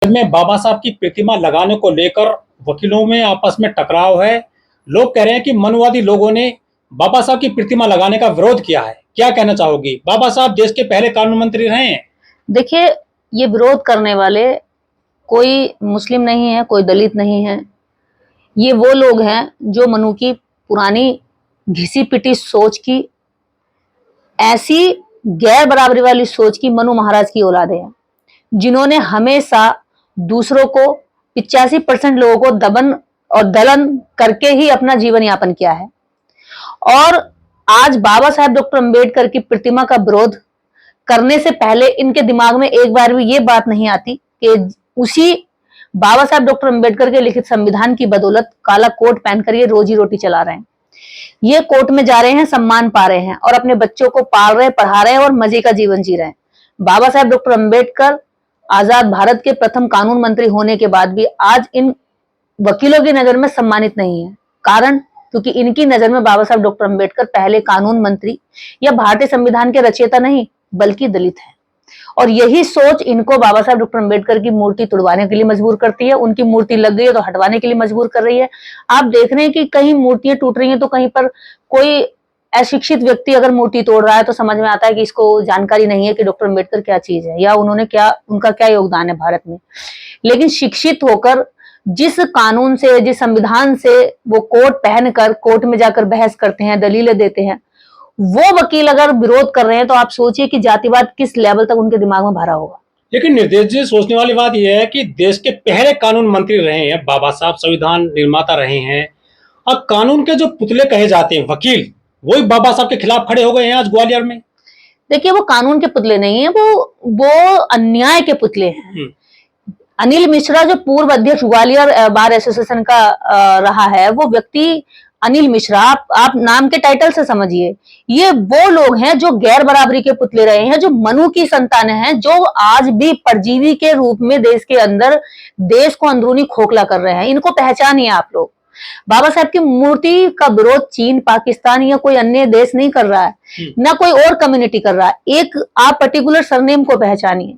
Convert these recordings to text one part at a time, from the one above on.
में बाबा साहब की प्रतिमा लगाने को लेकर वकीलों में आपस में टकराव है। लोग कह रहे हैं कि मनुवादी लोगों ने बाबा साहब की प्रतिमा लगाने का विरोध किया है। क्या कहना चाहोगी? बाबा साहब देश के पहले कानून मंत्री रहे हैं। देखिए, ये विरोध करने वाले कोई मुस्लिम नहीं है, कोई दलित नहीं है। ये वो लोग हैं जो मनु की पुरानी घिसी-पिटी सोच की, ऐसी गैर बराबरी वाली सोच की मनु महाराज की औलादे हैं, जिन्होंने हमेशा दूसरों को 85% लोगों को दमन और दलन करके ही अपना जीवन यापन किया है। और आज बाबा साहब डॉक्टर अंबेडकर की प्रतिमा का विरोध करने से पहले इनके दिमाग में एक बार भी ये बात नहीं आती कि उसी बाबा साहब डॉक्टर अंबेडकर के लिखित संविधान की बदौलत काला कोट पहनकर ये रोजी रोटी चला रहे हैं। ये कोर्ट में जा रहे हैं, सम्मान पा रहे हैं और अपने बच्चों को पाल रहे हैं, पढ़ा रहे हैं और मजे का जीवन जी रहे हैं। बाबा साहब डॉक्टर अंबेडकर आजाद भारत के प्रथम कानून मंत्री होने के बाद भी आज इन वकीलों की नजर में सम्मानित नहीं है। कारण क्योंकि इनकी नजर में बाबा साहब डॉक्टर अंबेडकर पहले कानून मंत्री या भारतीय संविधान के रचयिता नहीं बल्कि दलित है। और यही सोच इनको बाबा साहब डॉक्टर अंबेडकर की मूर्ति तुड़वाने के लिए मजबूर करती है। उनकी मूर्ति लग गई है तो हटवाने के लिए मजबूर कर रही है। आप देख रहे हैं कि कहीं मूर्तियां टूट रही हैं तो कहीं पर कोई अशिक्षित व्यक्ति अगर मूर्ति तोड़ रहा है तो समझ में आता है कि इसको जानकारी नहीं है कि डॉक्टर अंबेडकर क्या चीज है या उनका क्या योगदान है भारत में। लेकिन शिक्षित होकर जिस कानून से, जिस संविधान से वो कोट पहनकर कोर्ट में जाकर बहस करते हैं, दलीलें देते हैं, वो वकील अगर विरोध कर रहे हैं तो आप सोचिए कि जातिवाद किस लेवल तक उनके दिमाग में भरा होगा। लेकिन निर्देश जी, सोचने वाली बात यह है कि देश के पहले कानून मंत्री रहे हैं बाबा साहब, संविधान निर्माता रहे हैं, और कानून के जो पुतले कहे जाते हैं वकील, वही बाबा साहब के खिलाफ खड़े हो गए हैं आज ग्वालियर में। देखिए, वो कानून के पुतले नहीं है, वो अन्याय के पुतले हैं। अनिल मिश्रा जो पूर्व अध्यक्ष ग्वालियर बार एसोसिएशन का रहा है, वो व्यक्ति अनिल मिश्रा, आप नाम के टाइटल से समझिए, ये वो लोग हैं जो गैर बराबरी के पुतले रहे हैं, जो मनु की संतानें हैं, जो आज भी परजीवी के रूप में देश के अंदर देश को अंदरूनी खोखला कर रहे हैं। इनको पहचानिए आप लोग। बाबा साहब की मूर्ति का विरोध चीन, पाकिस्तान या कोई अन्य देश नहीं कर रहा है, ना कोई और कम्युनिटी कर रहा है। एक आप पर्टिकुलर सरनेम को पहचानिए।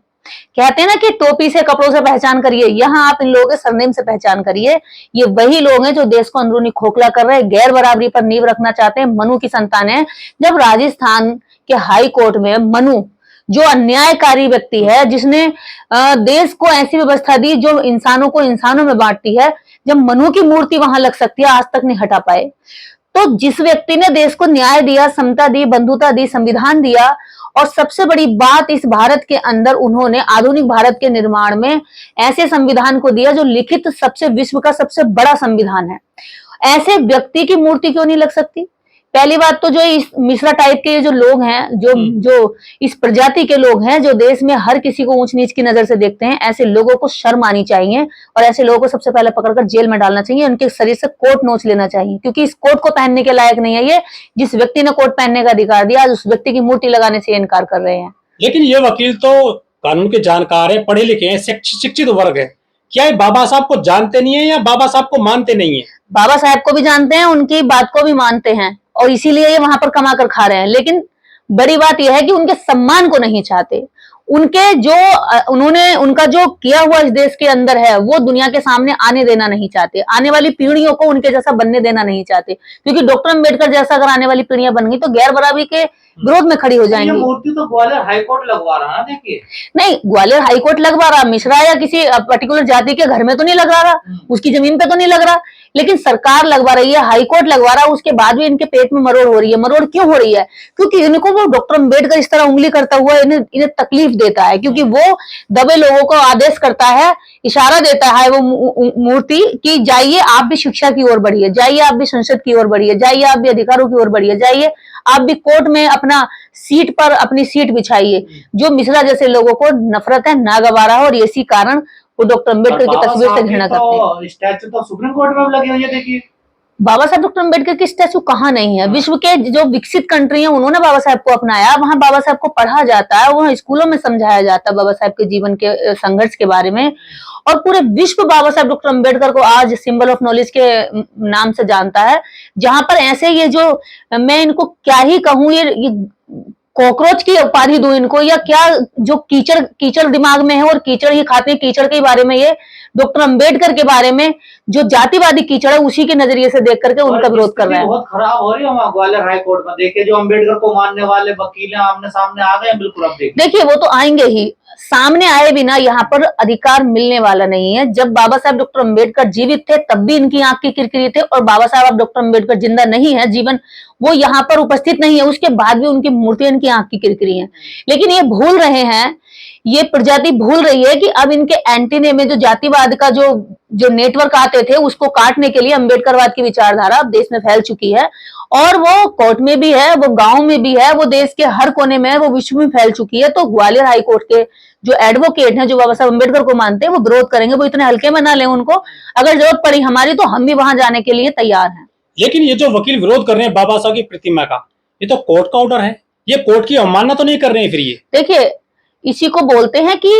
कहते हैं ना कि टोपी से, कपड़ों से पहचान करिए, यहाँ आप इन लोगों के सरनेम से पहचान करिए। ये वही लोग हैं जो देश को अंदरूनी खोखला कर रहे हैं, गैर बराबरी पर नींव रखना चाहते हैं, मनु की संतान है। जब राजस्थान के हाई कोर्ट में मनु, जो अन्यायकारी व्यक्ति है, जिसने देश को ऐसी व्यवस्था दी जो इंसानों को इंसानों में बांटती है, जब मनु की मूर्ति वहां लग सकती है, आज तक नहीं हटा पाए। तो जिस व्यक्ति ने देश को न्याय दिया, समता दी, बंधुता दी, संविधान दिया, और सबसे बड़ी बात इस भारत के अंदर उन्होंने आधुनिक भारत के निर्माण में ऐसे संविधान को दिया जो लिखित सबसे विश्व का सबसे बड़ा संविधान है, ऐसे व्यक्ति की मूर्ति क्यों नहीं लग सकती? पहली बात तो जो इस मिश्रा टाइप के जो लोग हैं, जो इस प्रजाति के लोग हैं, जो देश में हर किसी को ऊंच नीच की नजर से देखते हैं, ऐसे लोगों को शर्म आनी चाहिए और ऐसे लोगों को सबसे पहले पकड़कर जेल में डालना चाहिए। उनके शरीर से कोट नोच लेना चाहिए, क्योंकि इस कोट को पहनने के लायक नहीं है ये। जिस व्यक्ति ने कोट पहनने का अधिकार दिया, आज उस व्यक्ति की मूर्ति लगाने से इनकार कर रहे हैं। लेकिन ये वकील तो कानून के जानकार है, पढ़े लिखे हैं, शिक्षित वर्ग है। क्या ये बाबा साहब को जानते नहीं है या बाबा साहब को मानते नहीं है? बाबा साहब को भी जानते हैं, उनकी बात को भी मानते हैं, और इसीलिए ये वहां पर कमा कर खा रहे हैं। लेकिन बड़ी बात यह है कि उनके सम्मान को नहीं चाहते। उनका जो किया हुआ इस देश के अंदर है, वो दुनिया के सामने आने देना नहीं चाहते। आने वाली पीढ़ियों को उनके जैसा बनने देना नहीं चाहते, क्योंकि डॉक्टर अंबेडकर जैसा अगर आने वाली पीढ़ियां बन गई तो गैर बराबरी के विरोध में खड़ी हो जाएंगी। मूर्ति तो ग्वालियर हाईकोर्ट लगवा रहा है, देखिए। नहीं, ग्वालियर हाईकोर्ट लगवा रहा, मिश्रा या किसी पर्टिकुलर जाति के घर में तो नहीं लगा रहा, उसकी जमीन पे तो नहीं लग रहा, लेकिन सरकार लगवा रही है, हाईकोर्ट लगवा रहा है। उसके बाद भी इनके पेट में मरोड़ हो रही है। मरोड़ क्यों हो रही है? क्योंकि इनको वो डॉक्टर अंबेडकर इस तरह उंगली करता हुआ इन्हें तकलीफ देता है, क्योंकि वो दबे लोगों को आदेश करता है, इशारा देता है वो मूर्ति कि जाइए आप भी शिक्षा की ओर बढ़िए, जाइए आप भी संसद की ओर बढ़िए, जाइए आप भी अधिकारों की ओर बढ़िए, जाइए आप भी कोर्ट में अपना सीट पर अपनी सीट बिछाइए। जो मिश्रा जैसे लोगों को नफरत है, नागवारा है, और इसी कारण वो डॉक्टर अंबेडकर की तस्वीर से घृणा करते हैं। स्टैचू तो सुप्रीम कोर्ट में लगी हुई है, देखिए। बाबा साहब डॉक्टर अंबेडकर की स्टैचू कहाँ नहीं है? विश्व के जो विकसित कंट्री हैं, उन्होंने बाबा साहब को अपनाया, वहां बाबा साहब को पढ़ा जाता है, वहां स्कूलों में समझाया जाता है बाबा साहब के जीवन के संघर्ष के बारे में, और पूरे विश्व बाबा साहब डॉक्टर अंबेडकर को आज सिंबल ऑफ नॉलेज के नाम से जानता है। जहां पर ऐसे ये जो, मैं इनको क्या ही कहूं, ये कॉकरोच की उपाधि दूं इनको, या क्या जो कीचड़ कीचड़ दिमाग में है और कीचड़ ही खाते हैं, कीचड़ के बारे में ये डॉक्टर अंबेडकर के बारे में जो जातिवादी कीचड़ है उसी के नजरिए से देख करके उनका विरोध कर रहे हैं। बहुत खराब हो रही है वहाँ ग्वालियर हाई कोर्ट में। देखिए जो अंबेडकर को मानने वाले वकील हैं आमने सामने आ गए हैं बिल्कुल। अब देखिए वो तो आएंगे ही, सामने आए बिना यहाँ पर अधिकार मिलने वाला नहीं है। जब बाबा साहब डॉक्टर अंबेडकर जीवित थे तब भी इनकी आंख की किरकिरी थे, और बाबा साहब अब डॉक्टर अंबेडकर जिंदा नहीं है, जीवन वो यहाँ पर उपस्थित नहीं है, उसके बाद भी उनकी मूर्तियां इनकी आंख की किरकिरी है। लेकिन ये भूल रहे हैं, ये प्रजाति भूल रही है कि अब इनके एंटीने में जो जातिवाद का जो नेटवर्क आते थे उसको काटने के लिए अंबेडकरवाद की विचारधारा अब देश में फैल चुकी है, और वो कोर्ट में भी है, वो गांव में भी है, वो देश के हर कोने में है, वो विश्व में फैल चुकी है। तो ग्वालियर हाई कोर्ट के जो एडवोकेट हैं, जो बाबा साहब अंबेडकर को मानते हैं, वो विरोध करेंगे। वो इतने हल्के में ना लें उनको, अगर जरूरत पड़ी हमारी तो हम भी वहां जाने के लिए तैयार हैं। लेकिन ये जो वकील विरोध कर रहे हैं बाबा साहब की प्रतिमा का, ये तो कोर्ट का ऑर्डर है, ये कोर्ट की अवमानना तो नहीं कर रहे हैं फिर ये? देखिए इसी को बोलते हैं कि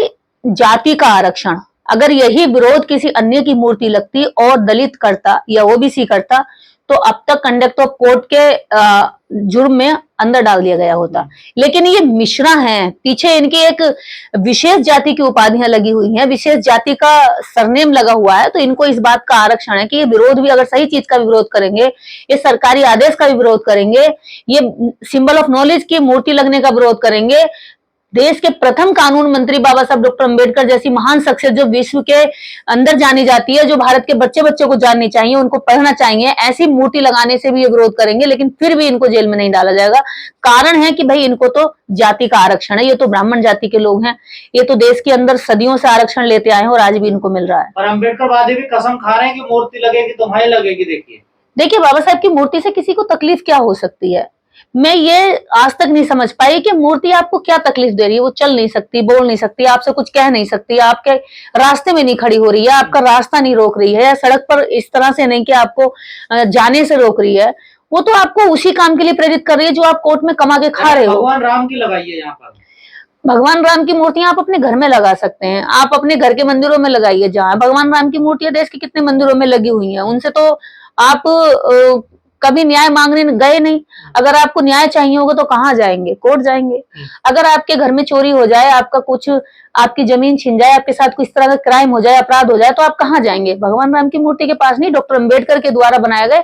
जाति का आरक्षण। अगर यही विरोध किसी अन्य की मूर्ति लगती और दलित करता या ओबीसी करता तो अब तक कंडक्ट ऑफ कोर्ट के जुर्म में अंदर डाल दिया गया होता। लेकिन ये मिश्रा हैं, पीछे इनकी एक विशेष जाति की उपाधियां लगी हुई हैं, विशेष जाति का सरनेम लगा हुआ है, तो इनको इस बात का आरक्षण है कि ये विरोध भी अगर सही चीज का भी विरोध करेंगे, ये सरकारी आदेश का भी विरोध करेंगे, ये सिंबल ऑफ नॉलेज की मूर्ति लगने का विरोध करेंगे। देश के प्रथम कानून मंत्री बाबा साहब डॉक्टर अंबेडकर जैसी महान शख्सियत जो विश्व के अंदर जानी जाती है, जो भारत के बच्चे बच्चों को जाननी चाहिए, उनको पढ़ना चाहिए, ऐसी मूर्ति लगाने से भी ये विरोध करेंगे। लेकिन फिर भी इनको जेल में नहीं डाला जाएगा। कारण है कि भाई इनको तो जाति का आरक्षण है, ये तो ब्राह्मण जाति के लोग हैं, ये तो देश के अंदर सदियों से आरक्षण लेते आए हैं और आज भी इनको मिल रहा है। और अम्बेडकरवादी भी कसम खा रहे हैं कि मूर्ति लगेगी तुम्हारी लगेगी। देखिए बाबा साहब की मूर्ति से किसी को तकलीफ क्या हो सकती है, मैं ये आज तक नहीं समझ पाई कि मूर्ति आपको क्या तकलीफ दे रही है। वो चल नहीं सकती, बोल नहीं सकती, आपसे कुछ कह नहीं सकती, आपके रास्ते में नहीं खड़ी हो रही है, आपका रास्ता नहीं रोक रही है, या सड़क पर इस तरह से नहीं कि आपको जाने से रोक रही है, वो तो आपको उसी काम के लिए प्रेरित कर रही है जो आप कोर्ट में कमा के खा रहे हो। भगवान राम की लगाइए यहाँ पर। भगवान राम की मूर्तियां आप अपने घर में लगा सकते हैं, आप अपने घर के मंदिरों में लगाइए। जहां भगवान राम की मूर्तियां देश के कितने मंदिरों में लगी हुई हैं, उनसे तो आप कभी न्याय मांगने गए नहीं। अगर आपको न्याय चाहिए होगा तो कहाँ जाएंगे? कोर्ट जाएंगे। अगर आपके घर में चोरी हो जाए, आपका कुछ आपकी जमीन छिन जाए, आपके साथ कुछ तरह का क्राइम हो जाए, अपराध हो जाए, तो आप कहाँ जाएंगे? भगवान राम की मूर्ति के पास नहीं, डॉक्टर अंबेडकर के द्वारा बनाए गए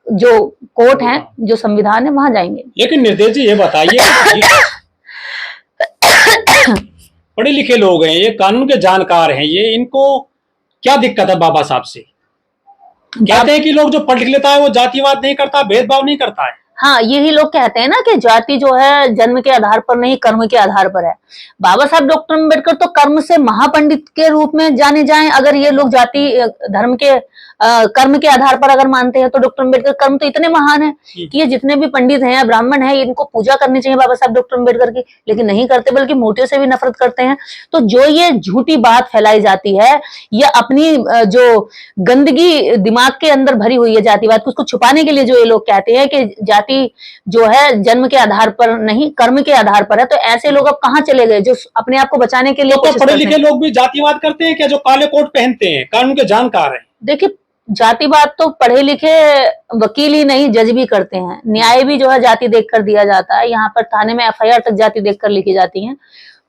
जो कोर्ट है, जो संविधान है, वहां जाएंगे। लेकिन निर्देश जी ये बताइए, पढ़े लिखे लोग हैं, ये कानून के जानकार हैं, ये इनको क्या दिक्कत है बाबा साहब से? कहते हैं कि लोग जो पढ़ लिख लेता है वो जातिवाद नहीं करता, भेदभाव नहीं करता है। हाँ, यही लोग कहते हैं ना कि जाति जो है जन्म के आधार पर नहीं, कर्म के आधार पर है। बाबा साहब डॉक्टर अंबेडकर तो कर्म से महापंडित के रूप में जाने जाएं। अगर ये लोग जाति धर्म के कर्म के आधार पर अगर मानते हैं तो डॉक्टर अंबेडकर कर्म तो इतने महान है कि ये जितने भी पंडित हैं, ब्राह्मण हैं, इनको पूजा करनी चाहिए बाबा साहब डॉक्टर अंबेडकर की, लेकिन नहीं करते, बल्कि मूर्तियों से भी नफरत करते हैं। तो जो ये झूठी बात फैलाई जाती है, या अपनी जो गंदगी दिमाग के अंदर भरी हुई है जातिवाद को, उसको छुपाने के लिए जो ये लोग कहते हैं कि जाति जो है जन्म के आधार पर नहीं, कर्म के आधार पर है, तो ऐसे लोग अब कहाँ चले गए जो अपने आप को बचाने के लिए? तो पढ़े लिखे लोग भी जातिवाद करते हैं क्या, जो काले कोट पहनते हैं, कानून के जानकार हैं? देखिए जातिवाद तो पढ़े लिखे वकील ही नहीं, जज भी करते हैं। न्याय भी जो है जाति देखकर दिया जाता है। यहाँ पर थाने में एफआईआर तक जाति देखकर लिखी जाती है।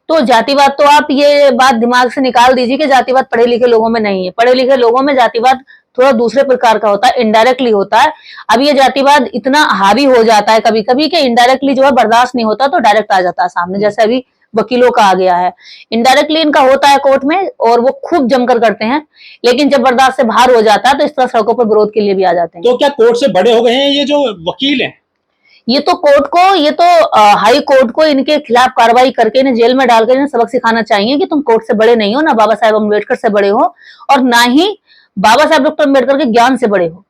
तो जातिवाद तो आप ये बात दिमाग से निकाल दीजिए कि जातिवाद पढ़े लिखे लोगों में नहीं है। पढ़े लिखे लोगों में जातिवाद थोड़ा दूसरे प्रकार का होता है, इनडायरेक्टली होता है। अब ये जातिवाद इतना हावी हो जाता है कभी कभी कि इनडायरेक्टली जो है बर्दाश्त नहीं होता, तो डायरेक्ट आ जाता है सामने, जैसे अभी वकीलों का आ गया है। इनडायरेक्टली इनका होता है कोर्ट में और वो खूब जमकर करते हैं, लेकिन जब बर्दाश्त से बाहर हो जाता है तो इस तरह सड़कों पर विरोध के लिए भी आ जाते हैं। तो क्या कोर्ट से बड़े हो गए हैं ये जो वकील हैं? ये तो कोर्ट को, ये तो हाई कोर्ट को इनके खिलाफ कार्रवाई करके इन्हें जेल में डालकर इन्हें सबक सिखाना चाहिए कि तुम कोर्ट से बड़े नहीं हो, ना बाबा साहेब अम्बेडकर से बड़े हो, और ना ही बाबा साहेब डॉक्टर अम्बेडकर के ज्ञान से बड़े हो।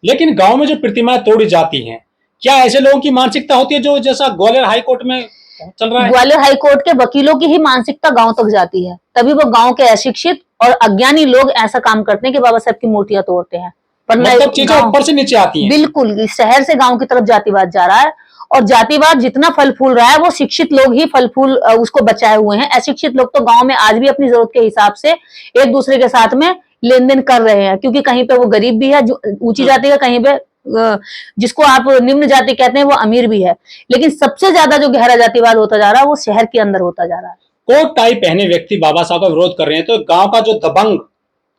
लेकिन गांव में जो प्रतिमाएं तोड़ी जाती हैं, क्या ऐसे लोगों की मानसिकता होती है जो जैसा ग्वालियर हाई कोर्ट में चल रहा है? ग्वालियर हाई कोर्ट के वकीलों की ही मानसिकता गांव तक जाती है, तभी वो गांव के अशिक्षित और अज्ञानी लोग ऐसा काम करते हैं कि बाबा साहब की मूर्तियां तोड़ते हैं। पर मतलब चीजें ऊपर से नीचे आती हैं। बिल्कुल, शहर से गांव की तरफ जातिवाद जा रहा है, और जातिवाद जितना फल फूल रहा है वो शिक्षित लोग ही फल फूल उसको बचाए हुए हैं। अशिक्षित लोग तो गांव में आज भी अपनी जरूरत के हिसाब से एक दूसरे के साथ में लेन देन कर रहे हैं, क्योंकि कहीं पे वो गरीब भी है, जो ऊंची जाति का, कहीं पे जिसको आप निम्न जाति कहते हैं वो अमीर भी है, लेकिन सबसे ज्यादा जो गहरा जातिवाद होता जा रहा है वो शहर के अंदर होता जा रहा है। कोट टाई पहने व्यक्ति बाबा साहब का विरोध कर रहे हैं, तो गांव का जो दबंग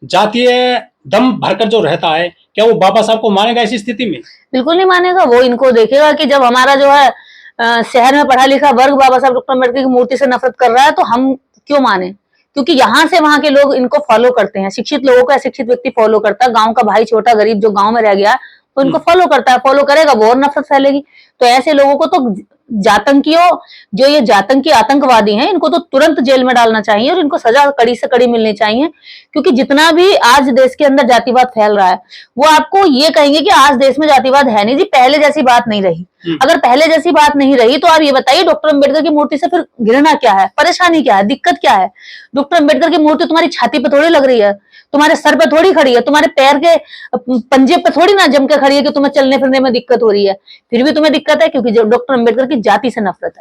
जातीय दम भरकर जो रहता है, क्या वो बाबा साहब को मानेगा ऐसी स्थिति में? बिल्कुल नहीं मानेगा। वो इनको देखेगा कि जब हमारा जो है शहर में पढ़ा लिखा वर्ग बाबा साहब डॉक्टर अम्बेडकर की मूर्ति से नफरत कर रहा है, तो हम क्यों माने? क्योंकि यहाँ से वहां के लोग इनको फॉलो करते हैं। शिक्षित लोगों को अशिक्षित व्यक्ति फॉलो करता है, गांव का भाई छोटा गरीब जो गांव में रह गया वो इनको फॉलो करता है, फॉलो करेगा वो और नफरत फैलेगी। तो ऐसे लोगों को तो जातंकियों, जो ये जातंकी आतंकवादी हैं, इनको तो तुरंत जेल में डालना चाहिए और इनको सजा कड़ी से कड़ी मिलनी चाहिए। क्योंकि जितना भी आज देश के अंदर जातिवाद फैल रहा है, वो आपको ये कहेंगे कि आज देश में जातिवाद है नहीं जी, पहले जैसी बात नहीं रही। अगर पहले जैसी बात नहीं रही तो आप ये बताइए डॉक्टर अंबेडकर की मूर्ति से फिर घृणा क्या है, परेशानी क्या है, दिक्कत क्या है? डॉक्टर अंबेडकर की मूर्ति तुम्हारी छाती पे थोड़ी लग रही है, तुम्हारे सर पे थोड़ी खड़ी है, तुम्हारे पैर के पंजे पे थोड़ी ना जम के खड़ी है कि तुम्हें चलने फिरने में दिक्कत हो रही है। फिर भी तुम्हें दिक्कत है क्योंकि डॉक्टर अंबेडकर की जाति से नफरत है।